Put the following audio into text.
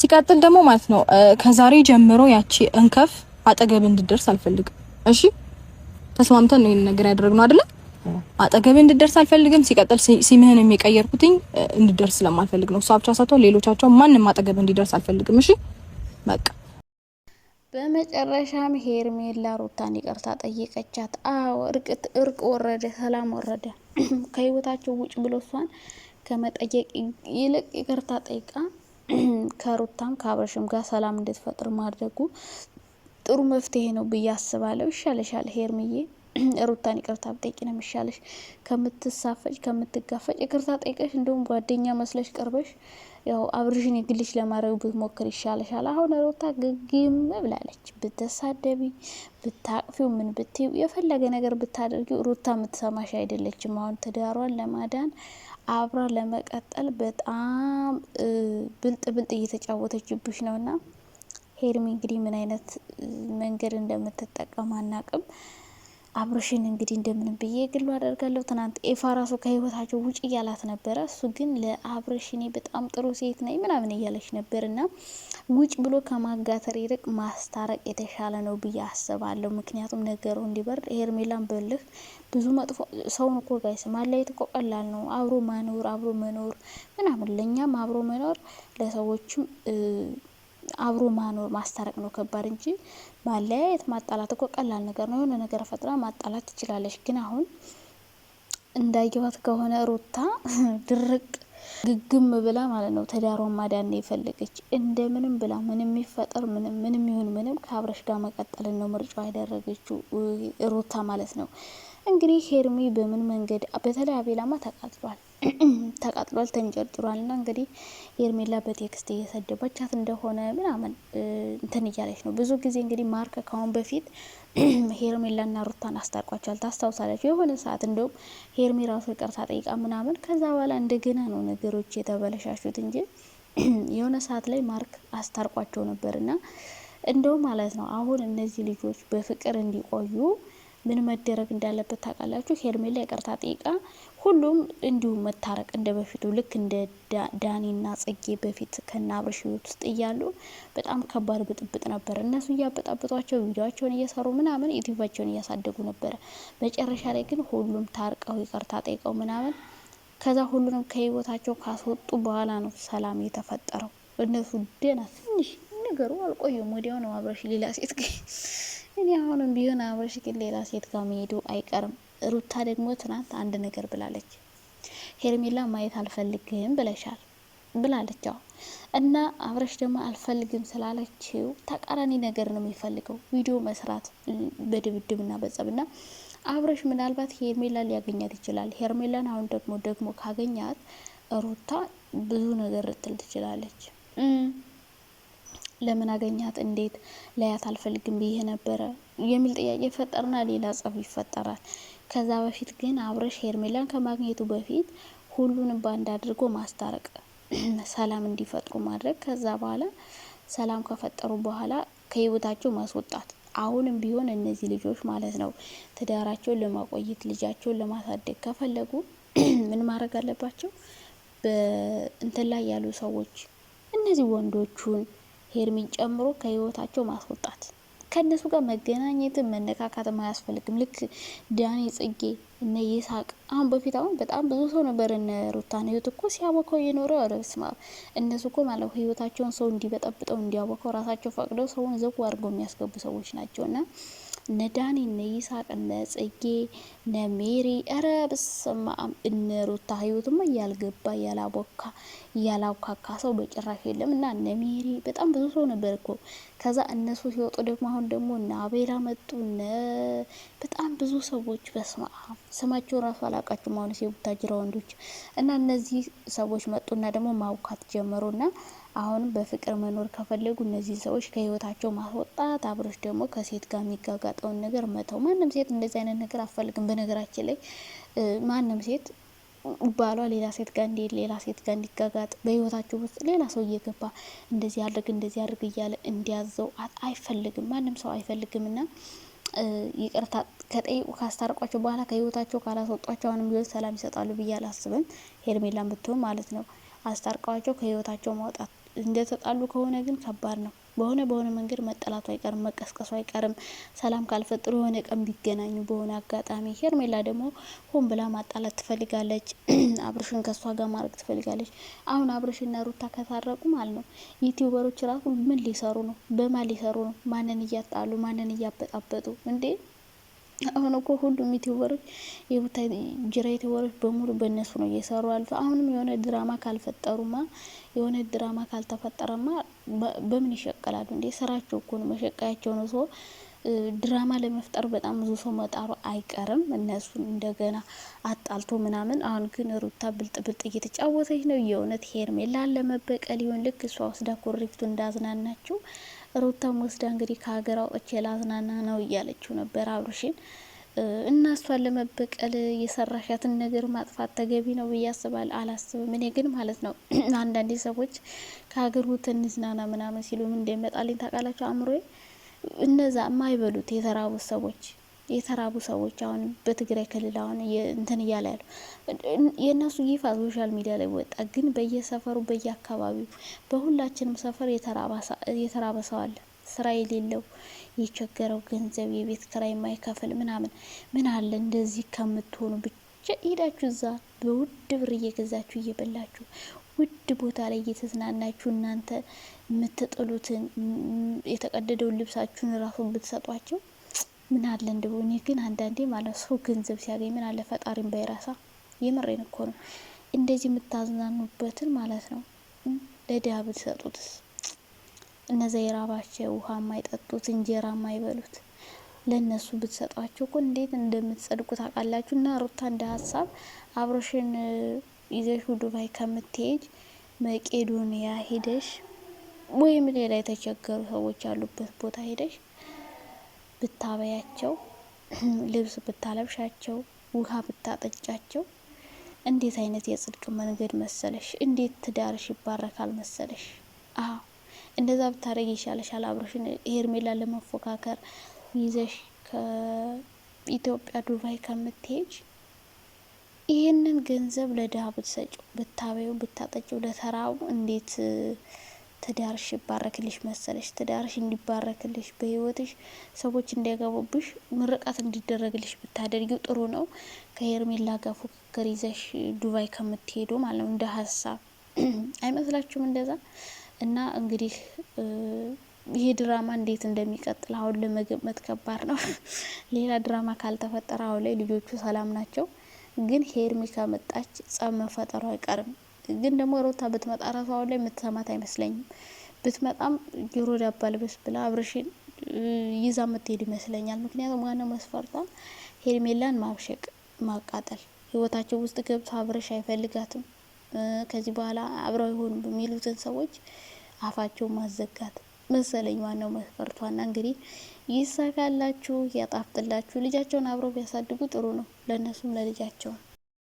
ሲቀጥል ደግሞ ማለት ነው ከዛሬ ጀምሮ ያቺ እንከፍ አጠገብ እንድደርስ አልፈልግም። እሺ ተስማምተን ነው ይሄን ነገር ያደረግነው አይደለ? አጠገብ እንድደርስ አልፈልግም። ሲቀጥል ሲምህን የሚቀየርኩትኝ እንድደርስ ስለማልፈልግ ነው። እሷ ብቻ ሳትሆን ሌሎቻቸው ማንንም አጠገብ እንዲደርስ አልፈልግም። እሺ በቃ በመጨረሻም ሄርሜላ ሩታን ይቅርታ ጠየቀቻት። አዎ እርቅ ወረደ፣ ሰላም ወረደ። ከህይወታቸው ውጭ ብሎ እሷን ከመጠየቅ ይልቅ ይቅርታ ጠይቃ ከሩታም ከአብረሽም ጋር ሰላም እንድትፈጥር ማድረጉ ጥሩ መፍትሄ ነው ብዬ አስባለሁ። ይሻለሻል ሄርሚዬ፣ ሩታን ይቅርታ ብጠይቂ ነው የሚሻለሽ። ከምትሳፈጭ ከምትጋፈጭ ይቅርታ ጠይቀሽ እንደውም ጓደኛ መስለሽ ቀርበሽ ያው አብርሽን የግልሽ ለማድረግ ብትሞክር ይሻለሻል። አሁን ሩታ ግግም ብላለች። ብትሳደቢ ብታቅፊው ምን ብትይው የፈለገ ነገር ብታደርጊው ሩታ የምትሰማሽ አይደለችም። አሁን ትዳሯን ለማዳን አብራ ለመቀጠል በጣም ብልጥ እየተጫወተችብሽ ነውና ሄርሚ እንግዲህ ምን አይነት መንገድ እንደምትጠቀም አናቅም። አብርሽን እንግዲህ እንደምንም ብዬ ግሉ አደርጋለሁ። ትናንት ኤፋ ራሱ ከህይወታቸው ውጭ እያላት ነበረ። እሱ ግን ለአብርሽ እኔ በጣም ጥሩ ሴት ነኝ ምናምን እያለች ነበርና ውጭ ብሎ ከማጋተር ይልቅ ማስታረቅ የተሻለ ነው ብዬ አስባለሁ። ምክንያቱም ነገሩ እንዲበርድ ሄርሜላን በልህ ብዙ መጥፎ ሰውን እኮ ጋይስ ማለየት እኮ ቀላል ነው። አብሮ መኖር ምናምን ለኛም አብሮ መኖር ለሰዎችም አብሮ ማኖር ማስታረቅ ነው ከባድ እንጂ ማለያየት ማጣላት እኮ ቀላል ነገር ነው። የሆነ ነገር ፈጥራ ማጣላት ትችላለች። ግን አሁን እንዳየዋት ከሆነ ሩታ ድርቅ ግግም ብላ ማለት ነው ትዳሯን ማዳን ነው የፈለገች። እንደምንም ብላ ምንም ይፈጠር ምንም ይሁን ምንም ከአብረሽ ጋር መቀጠልን ነው ምርጫው ያደረገችው ሩታ ማለት ነው። እንግዲህ ሄርሚ በምን መንገድ በተለይ አቤላማ ተቃጥሏል ተንጨርጭሯል። እና እንግዲህ ሄርሜላ በቴክስት እየሰደበቻት እንደሆነ ምናምን እንትን እያለች ነው። ብዙ ጊዜ እንግዲህ ማርክ ካሁን በፊት ሄርሜላና ሩታን አስታርቋቸዋል። ታስታውሳለች የሆነ ሰዓት እንደውም ሄርሜ ራሱ ይቅርታ ጠይቃ ምናምን ከዛ በኋላ እንደገና ነው ነገሮች የተበለሻሹት እንጂ የሆነ ሰዓት ላይ ማርክ አስታርቋቸው ነበርና እንደው ማለት ነው አሁን እነዚህ ልጆች በፍቅር እንዲቆዩ ምን መደረግ እንዳለበት ታውቃላችሁ? ሄርሜላ ይቅርታ ጠይቃ ሁሉም እንዲሁ መታረቅ እንደ በፊቱ ልክ እንደ ዳኒና ጽጌ በፊት ከና አብርሽ ህይወት ውስጥ እያሉ በጣም ከባድ ብጥብጥ ነበር። እነሱ እያበጣበጧቸው ቪዲዮአቸውን እየሰሩ ምናምን ዩቲዩባቸውን እያሳደጉ ነበር። መጨረሻ ላይ ግን ሁሉም ታርቀው ይቅርታ ጠይቀው ምናምን ከዛ ሁሉንም ከህይወታቸው ካስወጡ በኋላ ነው ሰላም የተፈጠረው። እነሱ ደህና ትንሽ ነገሩ አልቆየም፣ ወዲያው ነው አብርሽ ሌላ ሴት እኔ አሁንም ቢሆን አብርሽ ግን ሌላ ሴት ጋር መሄዱ አይቀርም። ሩታ ደግሞ ትናንት አንድ ነገር ብላለች። ሄርሜላ ማየት አልፈልግም ብላለች። እና አብርሽ ደግሞ አልፈልግም ስላለችው ተቃራኒ ነገር ነው የሚፈልገው፣ ቪዲዮ መስራት በድብድብና በጸብና አብርሽ ምናልባት ሄርሜላ ሊያገኛት ይችላል። ሄርሜላን አሁን ደግሞ ካገኛት ሩታ ብዙ ነገር ልትል ትችላለች። ለምን አገኛት እንዴት ላያት አልፈልግም ብዬ ነበረ የሚል ጥያቄ ይፈጠርና ሌላ ጸብ ይፈጠራል። ከዛ በፊት ግን አብርሽ ሄርሜላን ከማግኘቱ በፊት ሁሉንም ባንድ አድርጎ ማስታረቅ፣ ሰላም እንዲፈጥሩ ማድረግ፣ ከዛ በኋላ ሰላም ከፈጠሩ በኋላ ከህይወታቸው ማስወጣት። አሁንም ቢሆን እነዚህ ልጆች ማለት ነው ትዳራቸውን ለማቆየት ልጃቸውን ለማሳደግ ከፈለጉ ምን ማድረግ አለባቸው? በእንትን ላይ ያሉ ሰዎች እነዚህ ወንዶቹን ሄርሚን ጨምሮ ከህይወታቸው ማስወጣት፣ ከነሱ ጋር መገናኘትን መነካካትም አያስፈልግም። ልክ ዳኒ ጽጌ እነ ይሳቅ አሁን በፊት በጣም ብዙ ሰው ነበር እነ ሩታን ህይወት እኮ ሲያወቀው የኖረው ረስማ እነሱ እኮ ማለት ህይወታቸውን ሰው እንዲበጠብጠው እንዲያወቀው ራሳቸው ፈቅደው ሰውን ዘጉ አድርገው የሚያስገቡ ሰዎች ናቸውና እነ ዳኒ እነ ይሳቅ እነ ጽጌ እነ ሜሪ ኧረ በስመ አብ እነ ሩታ ህይወትማ ያልገባ ያላውካካ ሰው በጭራሽ የለም። እና እነ ሜሪ በጣም ብዙ ሰው ነበር እኮ። ከዛ እነሱ ሲወጡ ደግሞ አሁን ደግሞ እነ አቤላ መጡ። በጣም ብዙ ሰዎች በስመ አብ ስማቸው ራሱ አላውቃቸውም። አሁን የቡታጅራ ወንዶች እና እነዚህ ሰዎች መጡና ደግሞ ማውካት ጀመሩና አሁንም በፍቅር መኖር ከፈለጉ እነዚህ ሰዎች ከህይወታቸው ማስወጣት። አብርሽ ደግሞ ከሴት ጋር የሚጋጋጠውን ነገር መተው። ማንም ሴት እንደዚህ አይነት ነገር አፈልግም። በነገራችን ላይ ማንም ሴት ባሏ ሌላ ሴት ጋር እንዲሄድ ሌላ ሴት ጋር እንዲጋጋጥ በህይወታቸው ውስጥ ሌላ ሰው እየገባ እንደዚህ አድርግ እያለ እንዲያዘው አይፈልግም። ማንም ሰው አይፈልግምና ይቅርታ ከጠይቁ ካስታርቋቸው በኋላ ከህይወታቸው ካላስወጧቸው አሁንም ቢሆን ሰላም ይሰጣሉ ብዬ አላስብም። ሄርሜላን ብትሆን ማለት ነው አስታርቀዋቸው ከህይወታቸው ማውጣት እንደተጣሉ ከሆነ ግን ከባድ ነው። በሆነ መንገድ መጠላቱ አይቀርም፣ መቀስቀሱ አይቀርም። ሰላም ካልፈጥሩ የሆነ ቀን ቢገናኙ በሆነ አጋጣሚ። ሄርሜላ ደግሞ ሆን ብላ ማጣላት ትፈልጋለች። አብርሽን ከሷ ጋር ማድረግ ትፈልጋለች። አሁን አብርሽና ሩታ ከታረቁ ማለት ነው ዩቲዩበሮች ራሱ ምን ሊሰሩ ነው? በማን ሊሰሩ ነው? ማንን እያጣሉ ማንን እያበጣበጡ እንዴ? አሁን እኮ ሁሉም ዩቲዩበሮች የቡታ ጅራ ዩቲዩበሮች በሙሉ በእነሱ ነው እየሰሩ ያሉት። አሁንም የሆነ ድራማ ካልፈጠሩማ የሆነ ድራማ ካልተፈጠረማ በምን ይሸቀላሉ እንዴ? ስራቸው እኮ ነው፣ መሸቀያቸው ነው። ሰው ድራማ ለመፍጠር በጣም ብዙ ሰው መጣሩ አይቀርም፣ እነሱን እንደገና አጣልቶ ምናምን። አሁን ግን ሩታ ብልጥ እየተጫወተች ነው። የእውነት ሄርሜላን ለመበቀል ይሆን? ልክ እሷ ወስዳ ኮሬክቱ እንዳዝናናችው ሩታም ወስዳ እንግዲህ ከሀገር አውጥቼ ላዝናና ነው እያለችው ነበር አብርሽን። እና እሷን ለመበቀል የሰራሻትን ነገር ማጥፋት ተገቢ ነው ብዬ አስባለሁ። አላስብም እኔ ግን ማለት ነው። አንዳንዴ ሰዎች ከሀገር ውተን እንዝናና ምናምን ሲሉ ምን እንደሚመጣልኝ ታውቃላችሁ? አእምሮዬ እነዛ የማይበሉት የተራቡ ሰዎች አሁን በትግራይ ክልል አሁን እንትን እያለ ያሉ የእነሱ ይፋ ሶሻል ሚዲያ ላይ ወጣ። ግን በየሰፈሩ በየአካባቢው በሁላችንም ሰፈር የተራበ ሰው አለ። ስራ የሌለው የቸገረው ገንዘብ የቤት ኪራይ የማይከፍል ምናምን። ምን አለ እንደዚህ ከምትሆኑ ብቻ ሄዳችሁ እዛ በውድ ብር እየገዛችሁ እየበላችሁ ውድ ቦታ ላይ እየተዝናናችሁ እናንተ የምትጥሉትን የተቀደደውን ልብሳችሁን ራሱ ብትሰጧቸው ምን አለ እንደው። እኔ ግን አንዳንዴ ማለት ሰው ገንዘብ ሲያገኝ ምን አለ ፈጣሪን ባይራሳ። የምሬን እኮ ነው። እንደዚህ የምታዝናኑበትን ማለት ነው ለድሀ ብትሰጡትስ? እነዛ የራባቸው ውሃ የማይጠጡት እንጀራ የማይበሉት ለእነሱ ብትሰጧቸው እኮ እንዴት እንደምትጸድቁ ታውቃላችሁ። እና ሩታ እንደ ሀሳብ አብርሽን ይዘሽ ዱባይ ከምትሄጅ መቄዶንያ ሄደሽ ወይም ሌላ የተቸገሩ ሰዎች ያሉበት ቦታ ሄደሽ ብታበያቸው፣ ልብስ ብታለብሻቸው፣ ውሃ ብታጠጫቸው እንዴት አይነት የጽድቅ መንገድ መሰለሽ! እንዴት ትዳርሽ ይባረካል መሰለሽ! አዎ እንደዛ ብታረግ ይሻለሻል። አብርሽን ሄርሜላ ለመፎካከር ይዘሽ ከኢትዮጵያ ዱባይ ከምትሄጅ ይህንን ገንዘብ ለድሀ ብትሰጪው፣ ብታበዩ፣ ብታጠጪው ለተራቡ እንዴት ትዳርሽ ይባረክልሽ መሰለሽ! ትዳርሽ እንዲባረክልሽ በህይወትሽ ሰዎች እንዲያገቡብሽ ምርቃት እንዲደረግልሽ ብታደርጊው ጥሩ ነው። ከሄርሜላ ጋር ፉክክር ይዘሽ ዱባይ ከምትሄዱ ማለት ነው። እንደ ሀሳብ አይመስላችሁም እንደዛ? እና እንግዲህ ይሄ ድራማ እንዴት እንደሚቀጥል አሁን ለመገመት ከባድ ነው። ሌላ ድራማ ካልተፈጠረ አሁን ላይ ልጆቹ ሰላም ናቸው። ግን ሄርሜ ከመጣች ጸብ መፈጠሩ አይቀርም። ግን ደግሞ ሩታ ብትመጣ ራሷ አሁን ላይ የምትሰማት አይመስለኝም። ብትመጣም ጆሮ ዳባ ልበስ ብላ አብርሽን ይዛ የምትሄድ ይመስለኛል። ምክንያቱም ዋናው መስፈርቷ ሄርሜላን ማብሸቅ፣ ማቃጠል፣ ህይወታቸው ውስጥ ገብቶ አብርሽ አይፈልጋትም ከዚህ በኋላ አብረው ይሆኑ በሚሉትን ሰዎች አፋቸው ማዘጋት መሰለኝ ዋናው መስፈርቷና እንግዲህ ይሳካላችሁ፣ ያጣፍጥላችሁ። ልጃቸውን አብረው ቢያሳድጉ ጥሩ ነው ለነሱም ለልጃቸው።